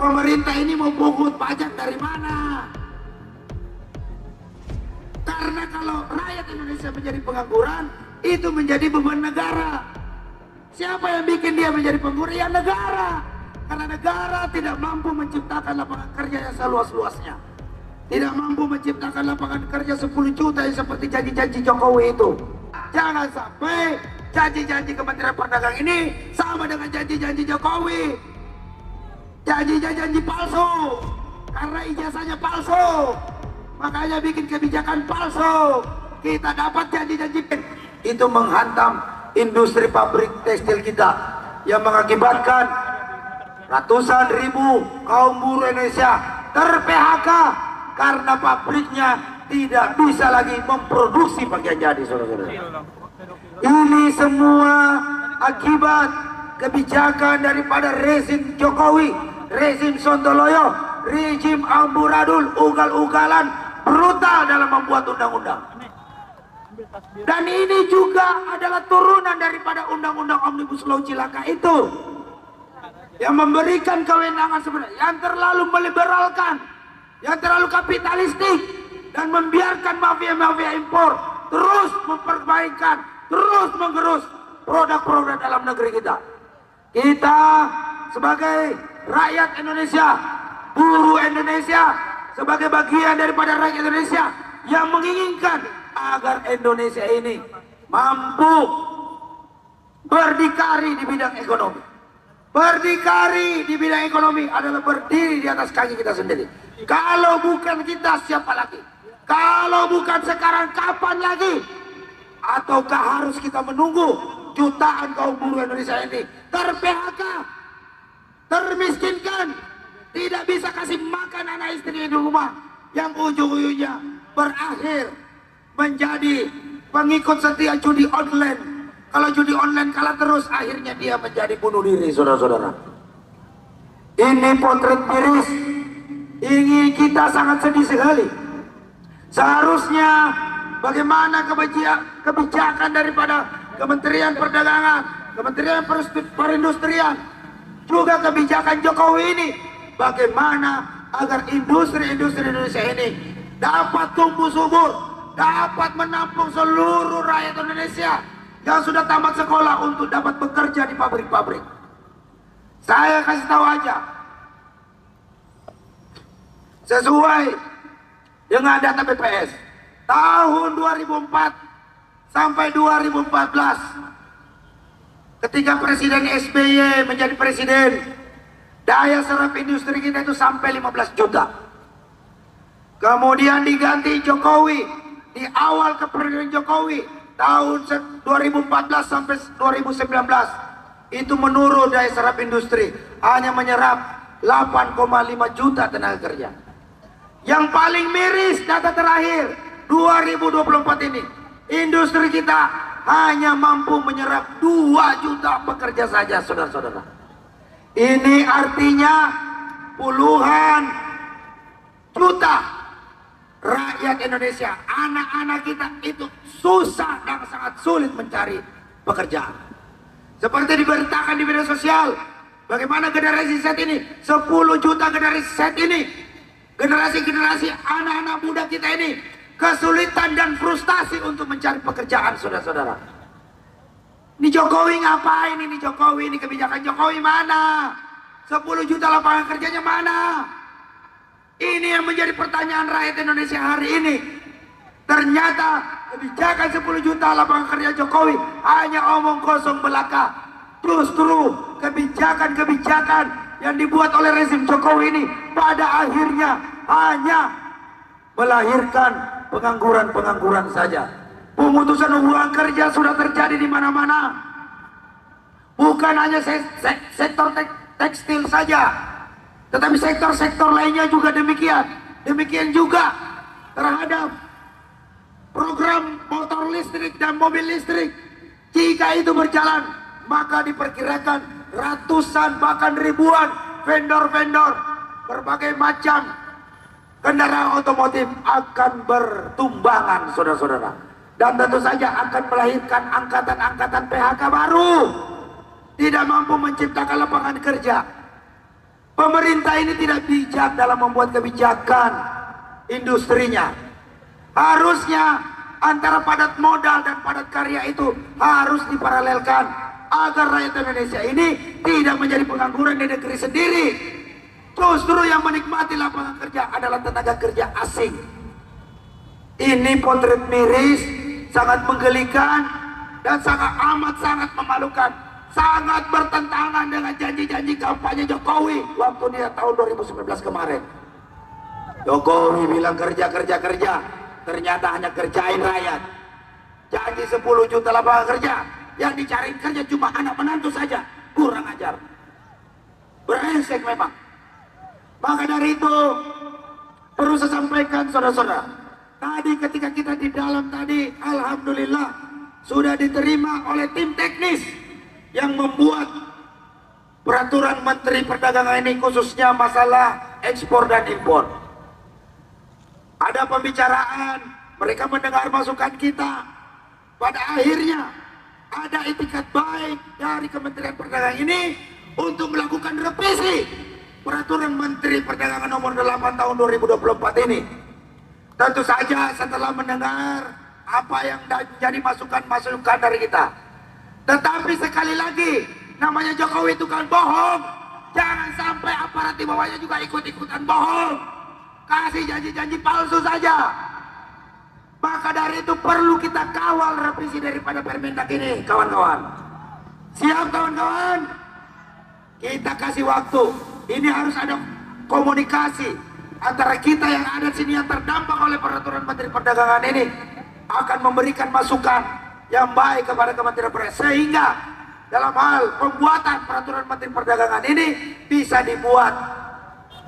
Pemerintah ini mau pungut pajak dari mana? Karena kalau rakyat Indonesia menjadi pengangguran, itu menjadi beban negara. Siapa yang bikin dia menjadi pengangguran? Ya negara. Karena negara tidak mampu menciptakan lapangan kerja yang seluas-luasnya. Tidak mampu menciptakan lapangan kerja 10 juta yang seperti janji-janji Jokowi itu. Jangan sampai janji-janji Kementerian Perdagangan ini sama dengan janji-janji Jokowi. Janji-janji palsu. Karena ijazahnya palsu. Makanya bikin kebijakan palsu. Kita dapat janji-janji itu menghantam industri pabrik tekstil kita yang mengakibatkan ratusan ribu kaum buruh Indonesia ter-PHK karena pabriknya tidak bisa lagi memproduksi pakaian jadi, saudara-saudara. Ini semua akibat kebijakan daripada rezim Jokowi, rezim Sontoloyo, rezim amburadul, ugal-ugalan, brutal dalam membuat undang-undang. Dan ini juga adalah turunan daripada undang-undang Omnibus Law cilaka itu, yang memberikan kewenangan sebenarnya, yang terlalu meliberalkan, yang terlalu kapitalistik, dan membiarkan mafia-mafia impor terus memperbaikan, terus menggerus produk-produk dalam negeri kita. Kita sebagai rakyat Indonesia, buruh Indonesia, sebagai bagian daripada rakyat Indonesia yang menginginkan agar Indonesia ini mampu berdikari di bidang ekonomi. Berdikari di bidang ekonomi adalah berdiri di atas kaki kita sendiri. Kalau bukan kita, siapa lagi? Kalau bukan sekarang, kapan lagi? Ataukah harus kita menunggu jutaan kaum buruh Indonesia ini ter-PHK, termiskinkan, tidak bisa kasih makan anak istri di rumah, yang ujung-ujungnya berakhir menjadi pengikut setia judi online. Kalau judi online kalah terus, akhirnya dia menjadi bunuh diri, saudara-saudara. Ini potret miris. Ini kita sangat sedih sekali. Seharusnya bagaimana kebijakan daripada Kementerian Perdagangan, Kementerian Perindustrian, juga kebijakan Jokowi ini, bagaimana agar industri-industri Indonesia ini dapat tumbuh subur, dapat menampung seluruh rakyat Indonesia yang sudah tamat sekolah untuk dapat bekerja di pabrik-pabrik. Saya kasih tahu aja, sesuai dengan data BPS tahun 2004 sampai 2014, ketika Presiden SBY menjadi presiden, daya serap industri kita itu sampai 15 juta. Kemudian diganti Jokowi, di awal kepemimpinan Jokowi tahun 2014 sampai 2019 itu menurun daya serap industri, hanya menyerap 8,5 juta tenaga kerja. Yang paling miris data terakhir 2024 ini, industri kita hanya mampu menyerap 2 juta pekerja saja, saudara-saudara. Ini artinya puluhan juta rakyat Indonesia, anak-anak kita itu susah dan sangat sulit mencari pekerjaan. Seperti diberitakan di media sosial, bagaimana generasi Z ini, 10 juta generasi Z ini, generasi-generasi anak-anak muda kita ini kesulitan dan frustasi untuk mencari pekerjaan, saudara-saudara. Ini Jokowi ngapain? Ini Jokowi, ini kebijakan Jokowi mana? 10 juta lapangan kerjanya mana? Ini yang menjadi pertanyaan rakyat Indonesia hari ini. Ternyata kebijakan 10 juta lapangan kerja Jokowi hanya omong kosong belaka. Justru kebijakan-kebijakan yang dibuat oleh rezim Jokowi ini pada akhirnya hanya melahirkan pengangguran-pengangguran saja. Pemutusan hubungan kerja sudah terjadi di mana-mana. Bukan hanya sektor tekstil saja, tetapi sektor-sektor lainnya juga demikian. Demikian juga terhadap program motor listrik dan mobil listrik. Jika itu berjalan, maka diperkirakan ratusan bahkan ribuan vendor-vendor berbagai macam kendaraan otomotif akan bertumbangan, saudara-saudara. Dan tentu saja akan melahirkan angkatan-angkatan PHK baru. Tidak mampu menciptakan lapangan kerja. Pemerintah ini tidak bijak dalam membuat kebijakan industrinya. Harusnya antara padat modal dan padat karya itu harus diparalelkan agar rakyat Indonesia ini tidak menjadi pengangguran di negeri sendiri. Justru yang menikmati lapangan kerja adalah tenaga kerja asing. Ini potret miris, sangat menggelikan dan sangat memalukan, sangat bertentangan dengan janji-janji kampanye Jokowi waktu dia tahun 2019 kemarin. Jokowi bilang kerja, ternyata hanya kerjain rakyat. Janji 10 juta lapangan kerja, yang dicari kerja cuma anak menantu saja, kurang ajar, brengsek memang. Maka dari itu perlu saya sampaikan saudara-saudara, tadi ketika kita di dalam tadi, alhamdulillah sudah diterima oleh tim teknis yang membuat peraturan Menteri Perdagangan ini, khususnya masalah ekspor dan impor. Ada pembicaraan, mereka mendengar masukan kita. Pada akhirnya ada itikat baik dari Kementerian Perdagangan ini untuk melakukan revisi peraturan Menteri Perdagangan nomor 8 tahun 2024 ini. Tentu saja setelah mendengar apa yang jadi masukan-masukan dari kita. Tetapi sekali lagi, namanya Jokowi itu kan bohong. Jangan sampai aparat di bawahnya juga ikut-ikutan bohong, kasih janji-janji palsu saja. Maka dari itu perlu kita kawal revisi daripada Permendak ini, kawan-kawan. Siap kawan-kawan? Kita kasih waktu. Ini harus ada komunikasi antara kita yang ada di sini yang terdampak oleh peraturan Menteri Perdagangan ini, akan memberikan masukan yang baik kepada Kementerian Perdagangan, sehingga dalam hal pembuatan peraturan Menteri Perdagangan ini bisa dibuat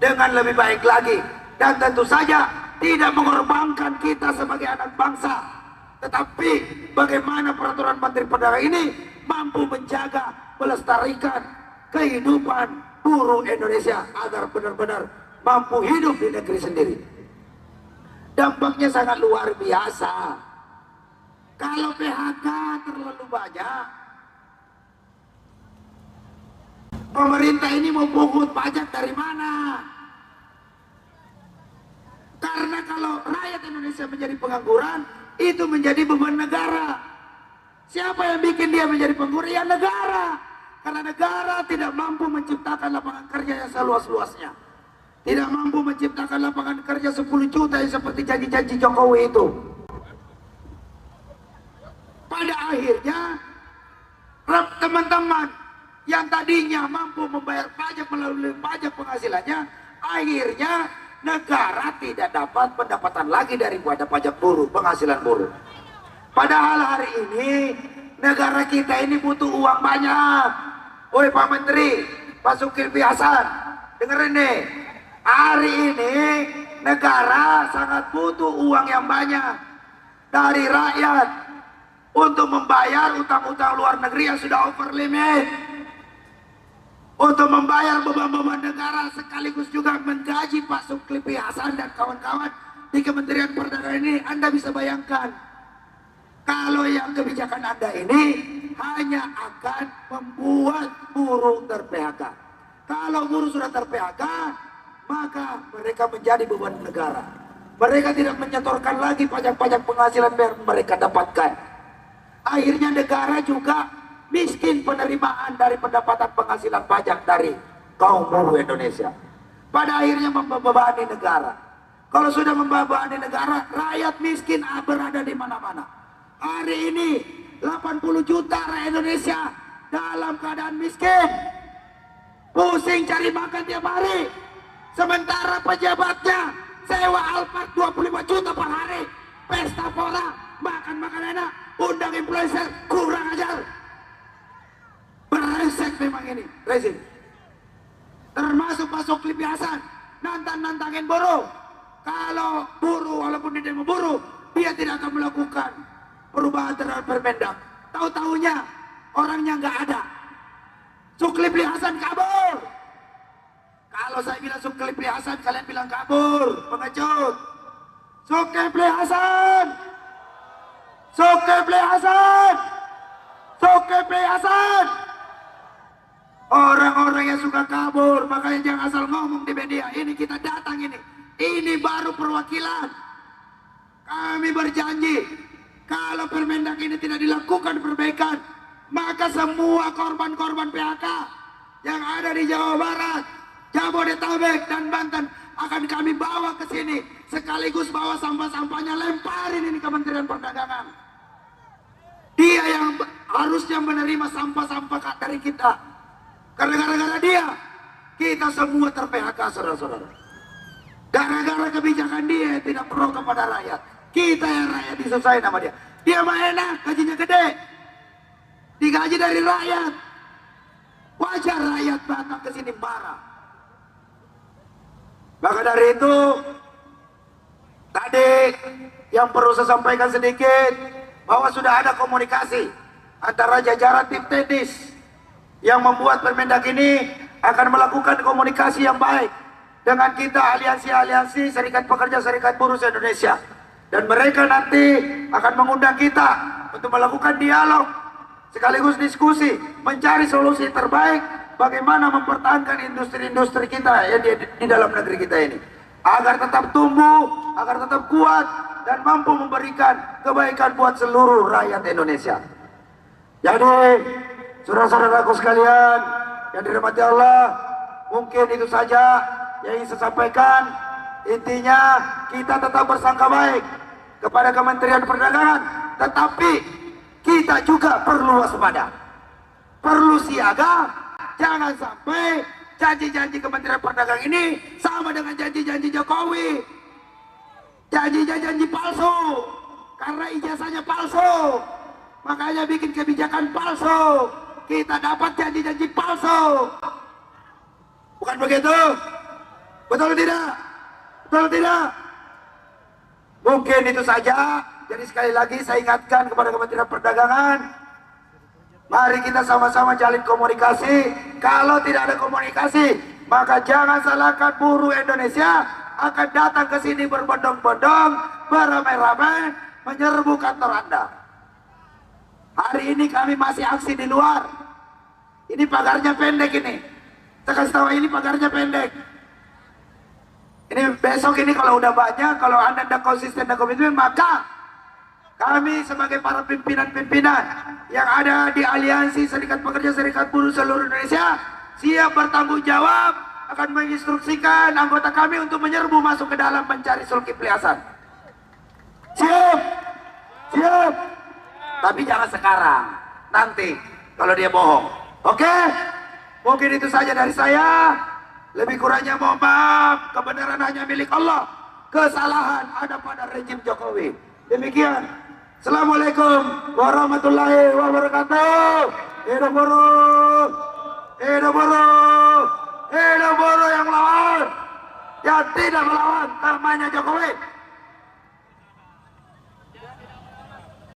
dengan lebih baik lagi, dan tentu saja tidak mengorbankan kita sebagai anak bangsa, tetapi bagaimana peraturan Menteri Perdagangan ini mampu menjaga, melestarikan kehidupan buruh Indonesia agar benar-benar mampu hidup di negeri sendiri. Dampaknya sangat luar biasa. Kalau PHK terlalu banyak, pemerintah ini mau pungut pajak dari mana? Karena kalau rakyat Indonesia menjadi pengangguran, itu menjadi beban negara. Siapa yang bikin dia menjadi pengangguran? Ya negara. Karena negara tidak mampu menciptakan lapangan kerja yang seluas-luasnya, tidak mampu menciptakan lapangan kerja 10 juta yang seperti janji-janji Jokowi itu. Pada akhirnya teman-teman yang tadinya mampu membayar pajak melalui pajak penghasilannya, akhirnya negara tidak dapat pendapatan lagi daripada pajak buruh, penghasilan buruh. Padahal hari ini negara kita ini butuh uang banyak. Woi Pak Menteri, Pak Zulkifli Hasan, dengerin nih. Hari ini negara sangat butuh uang yang banyak dari rakyat untuk membayar utang-utang luar negeri yang sudah over limit, untuk membayar beban-beban negara, sekaligus juga menggaji Pak Zulkifli Hasan dan kawan-kawan di Kementerian Perdagangan ini. Anda bisa bayangkan, kalau yang kebijakan Anda ini hanya akan membuat buruh ter-PHK. Kalau buruh sudah ter-PHK, maka mereka menjadi beban negara. Mereka tidak menyetorkan lagi pajak-pajak penghasilan yang mereka dapatkan. Akhirnya negara juga miskin penerimaan dari pendapatan penghasilan pajak dari kaum buruh Indonesia. Pada akhirnya membebani negara. Kalau sudah membebani negara, rakyat miskin berada di mana-mana. Hari ini 80 juta rakyat Indonesia dalam keadaan miskin, pusing cari makan tiap hari, sementara pejabatnya sewa Alphard 25 juta per hari, pesta pora, makan enak, undang influencer, kurang ajar, beresek memang ini rezim. Termasuk Pak Zulkifli Hasan nantangin buruh. Kalau buruh walaupun dia demo buruh, dia tidak akan melakukan perubahan terhadap Permendak. Tahu-tahunya orangnya nggak ada. Zulkifli Hasan kabur. Kalau saya bilang Zulkifli Hasan, kalian bilang kabur, pengecut. Zulkifli Hasan, Zulkifli Hasan, Zulkifli Hasan. Orang-orang yang suka kabur, makanya jangan asal ngomong di media. Ini kita datang ini. Ini baru perwakilan. Kami berjanji, kalau Permendak ini tidak dilakukan perbaikan, maka semua korban-korban PHK yang ada di Jawa Barat, Jabodetabek, dan Banten akan kami bawa ke sini. Sekaligus bawa sampah-sampahnya, lemparin ini Kementerian Perdagangan. Dia yang harusnya menerima sampah-sampah dari kita. Karena gara-gara dia, kita semua ter-PHK, saudara-saudara. Gara-gara kebijakan dia yang tidak pro kepada rakyat. Kita yang rakyat disusahin sama dia. Dia mah enak, gajinya gede. Digaji dari rakyat. Wajar rakyat datang ke sini marah. Maka dari itu, tadi yang perlu saya sampaikan sedikit, bahwa sudah ada komunikasi antara jajaran tim teknis yang membuat Permendak ini akan melakukan komunikasi yang baik dengan kita, aliansi-aliansi Serikat Pekerja, Serikat Buruh Indonesia. Dan mereka nanti akan mengundang kita untuk melakukan dialog sekaligus diskusi, mencari solusi terbaik bagaimana mempertahankan industri-industri kita yang di dalam negeri kita ini agar tetap tumbuh, agar tetap kuat dan mampu memberikan kebaikan buat seluruh rakyat Indonesia. Jadi saudara-saudaraku sekalian yang dirahmati Allah, mungkin itu saja yang ingin saya sampaikan. Intinya kita tetap bersangka baik kepada Kementerian Perdagangan, tetapi kita juga perlu waspada, perlu siaga. Jangan sampai janji-janji Kementerian Perdagangan ini sama dengan janji-janji Jokowi. Janji-janji palsu, karena ijazahnya palsu, makanya bikin kebijakan palsu. Kita dapat janji-janji palsu. Bukan begitu? Betul tidak? Betul tidak? Mungkin itu saja. Jadi sekali lagi saya ingatkan kepada Kementerian Perdagangan, mari kita sama-sama jalin komunikasi. Kalau tidak ada komunikasi, maka jangan salahkan buruh Indonesia akan datang ke sini berbondong-bondong, beramai-ramai, menyerbu kantor Anda. Hari ini kami masih aksi di luar. Ini pagarnya pendek ini. Saya kasih tahu, ini pagarnya pendek. Ini besok ini kalau udah banyak, kalau Anda tidak konsisten dan komitmen, maka kami sebagai para pimpinan-pimpinan yang ada di Aliansi Serikat Pekerja Serikat Buruh seluruh Indonesia siap bertanggung jawab, akan menginstruksikan anggota kami untuk menyerbu masuk ke dalam mencari Zulkifli Hasan. Siap, siap. Tapi jangan sekarang, nanti kalau dia bohong. Oke? Mungkin itu saja dari saya. Lebih kurangnya mohon maaf, kebenaran hanya milik Allah. Kesalahan ada pada rejim Jokowi. Demikian. Assalamualaikum warahmatullahi wabarakatuh. Hidup buruh, hidup buruh, hidup buruh yang melawan, yang tidak melawan temannya Jokowi.